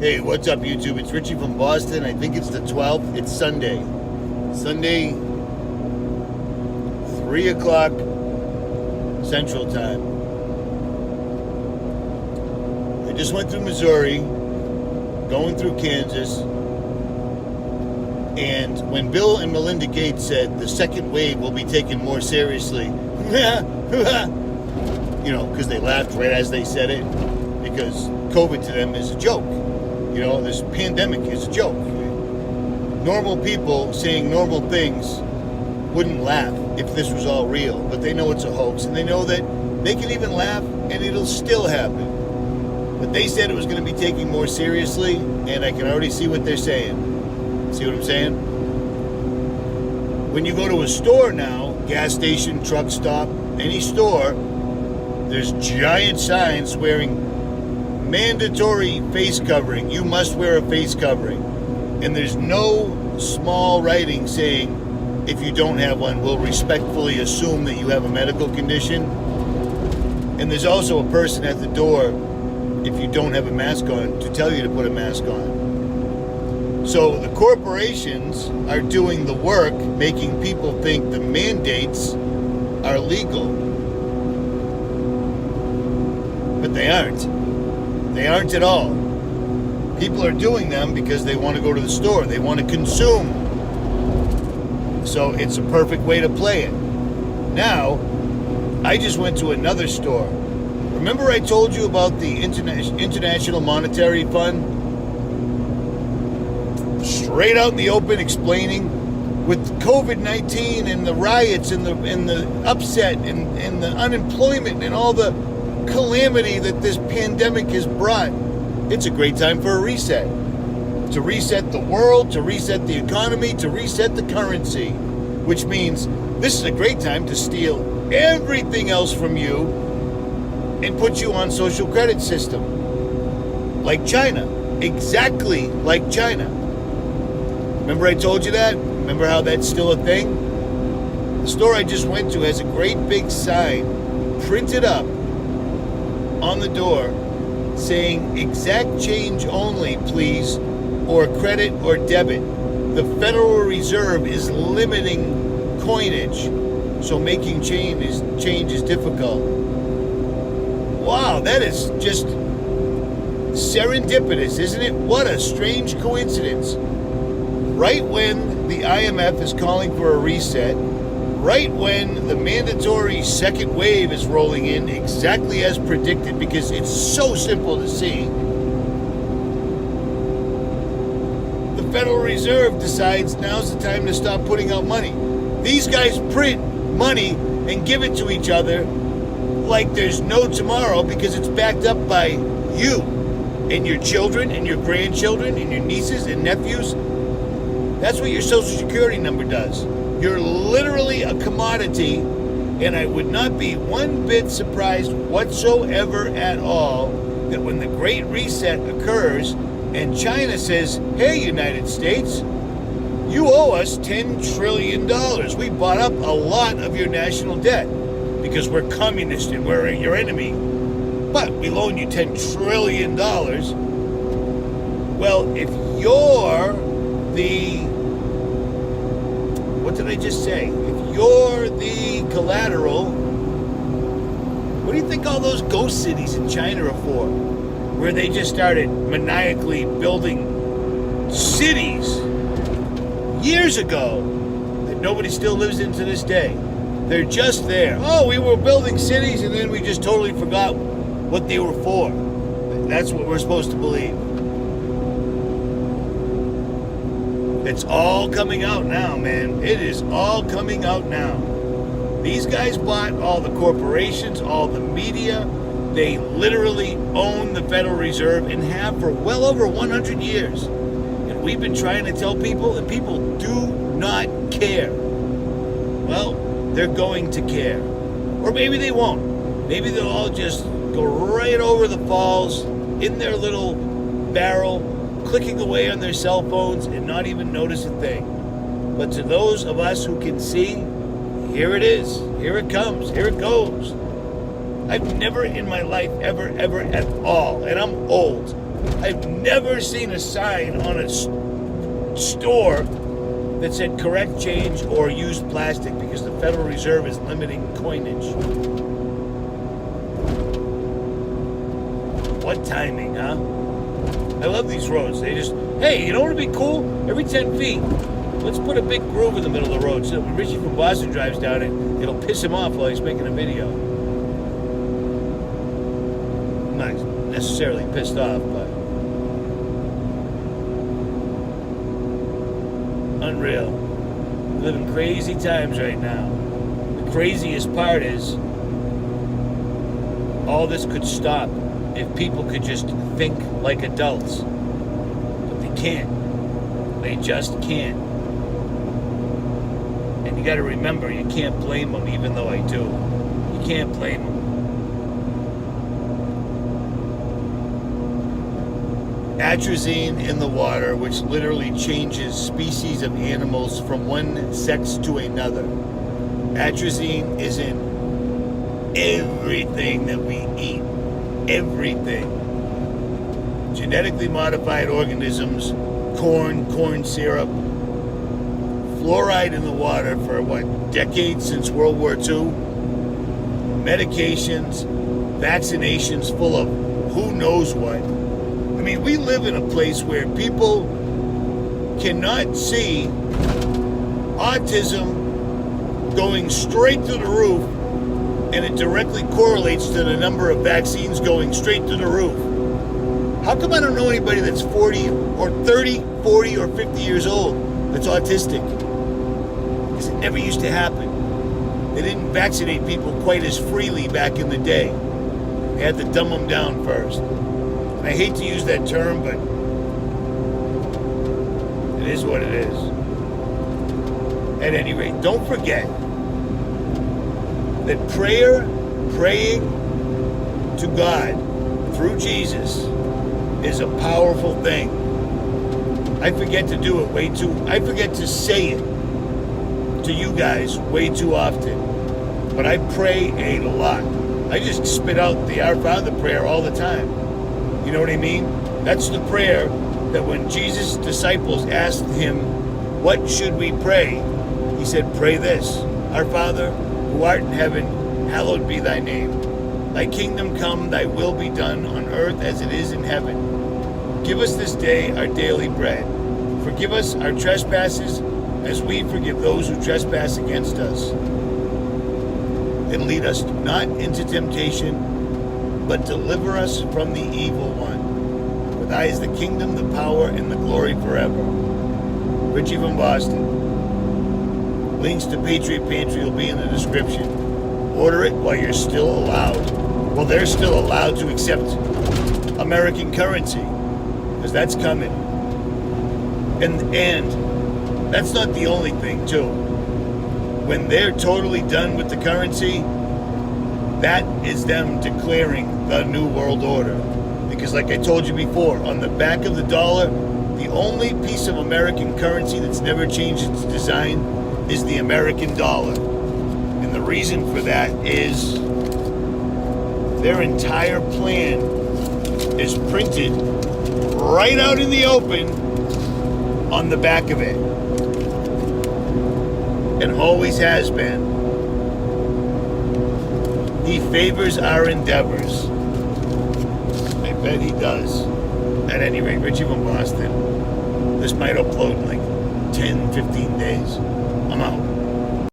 Hey, what's up, YouTube? It's Richie from Boston. I think it's the 12th. It's Sunday. Sunday, 3 o'clock Central Time. I just went through Missouri, going through Kansas, and when Bill and Melinda Gates said the second wave will be taken more seriously, because they laughed right as they said it, because COVID to them is a joke. This pandemic is a joke. Normal people saying normal things wouldn't laugh if this was all real, but they know it's a hoax, and they know that they can even laugh and it'll still happen. But they said it was going to be taken more seriously, and I can already see what they're saying. See what I'm saying? When you go to a store now, gas station, truck stop, any store, there's giant signs swearing mandatory face covering. You must wear a face covering. And there's no small writing saying, if you don't have one, we'll respectfully assume that you have a medical condition. And there's also a person at the door, if you don't have a mask on, to tell you to put a mask on. So the corporations are doing the work, making people think the mandates are legal. But they aren't. They aren't at all. People are doing them because they want to go to the store. They want to consume. So it's a perfect way to play it. Now, I just went to another store. Remember I told you about the International Monetary Fund? Straight out in the open explaining with COVID-19 and the riots and the upset and the unemployment and all the calamity that this pandemic has brought, it's a great time for a reset. To reset the world, to reset the economy, to reset the currency. Which means this is a great time to steal everything else from you and put you on social credit system. Like China. Exactly like China. Remember I told you that? Remember how that's still a thing? The store I just went to has a great big sign printed up on the door saying exact change only, please, or credit or debit. The Federal Reserve is limiting coinage, so making change is difficult. Wow, that is just serendipitous, isn't it? What a strange coincidence. Right when the IMF is calling for a reset, right when the mandatory second wave is rolling in exactly as predicted, because it's so simple to see, the Federal Reserve decides now's the time to stop putting out money. These guys print money and give it to each other like there's no tomorrow, because it's backed up by you and your children and your grandchildren and your nieces and nephews. That's what your Social Security number does. You're literally a commodity, and I would not be one bit surprised whatsoever at all that when the Great Reset occurs and China says, hey, United States, you owe us $10 trillion. We bought up a lot of your national debt because we're communist and we're your enemy. But we loan you $10 trillion. Well, if you're what did I just say? If you're the collateral, what do you think all those ghost cities in China are for? Where they just started maniacally building cities years ago that nobody still lives in to this day. They're just there. Oh, we were building cities and then we just totally forgot what they were for. That's what we're supposed to believe. It's all coming out now, man. It is all coming out now. These guys bought all the corporations, all the media. They literally own the Federal Reserve and have for well over 100 years. And we've been trying to tell people, and people do not care. Well, they're going to care. Or maybe they won't. Maybe they'll all just go right over the falls in their little barrel, clicking away on their cell phones and not even notice a thing. But to those of us who can see, here it is, here it comes, here it goes. I've never in my life ever at all, and I'm old, I've never seen a sign on a store that said correct change or use plastic because the Federal Reserve is limiting coinage. What timing, huh? I love these roads. They just, hey, you know what would be cool? Every 10 feet, let's put a big groove in the middle of the road so that when Richie from Boston drives down it, it'll piss him off while he's making a video. I'm not necessarily pissed off, but unreal. We live in crazy times right now. The craziest part is all this could stop if people could just think like adults. But they can't. They just can't. And you got to remember, you can't blame them, even though I do. You can't blame them. Atrazine in the water, which literally changes species of animals from one sex to another. Atrazine is in everything that we eat. Everything. Genetically modified organisms, corn syrup, fluoride in the water for decades since World War II, medications, vaccinations full of who knows what. I mean, we live in a place where people cannot see autism going straight through the roof, and it directly correlates to the number of vaccines going straight through the roof. How come I don't know anybody that's 40 or 30, 40 or 50 years old that's autistic? Because it never used to happen. They didn't vaccinate people quite as freely back in the day. They had to dumb them down first. And I hate to use that term, but it is what it is. At any rate, don't forget that praying to God through Jesus is a powerful thing. I forget to do it I forget to say it to you guys way too often. But I pray a lot. I just spit out the Our Father prayer all the time. You know what I mean? That's the prayer that when Jesus' disciples asked him, what should we pray? He said, pray this. Our Father, who art in heaven, hallowed be thy name. Thy kingdom come, thy will be done on earth as it is in heaven. Give us this day our daily bread. Forgive us our trespasses as we forgive those who trespass against us. And lead us not into temptation, but deliver us from the evil one. For thy is the kingdom, the power, and the glory forever. Richie from Boston. Links to Patriot Pantry will be in the description. Order it while you're still allowed. Well, they're still allowed to accept American currency, because that's coming. And that's not the only thing, too. When they're totally done with the currency, that is them declaring the New World Order. Because like I told you before, on the back of the dollar, the only piece of American currency that's never changed its design is the American dollar. And the reason for that is their entire plan is printed right out in the open on the back of it. And always has been. He favors our endeavors. I bet he does. At any rate, Richie from Boston. This might upload in like 10, 15 days. I'm out.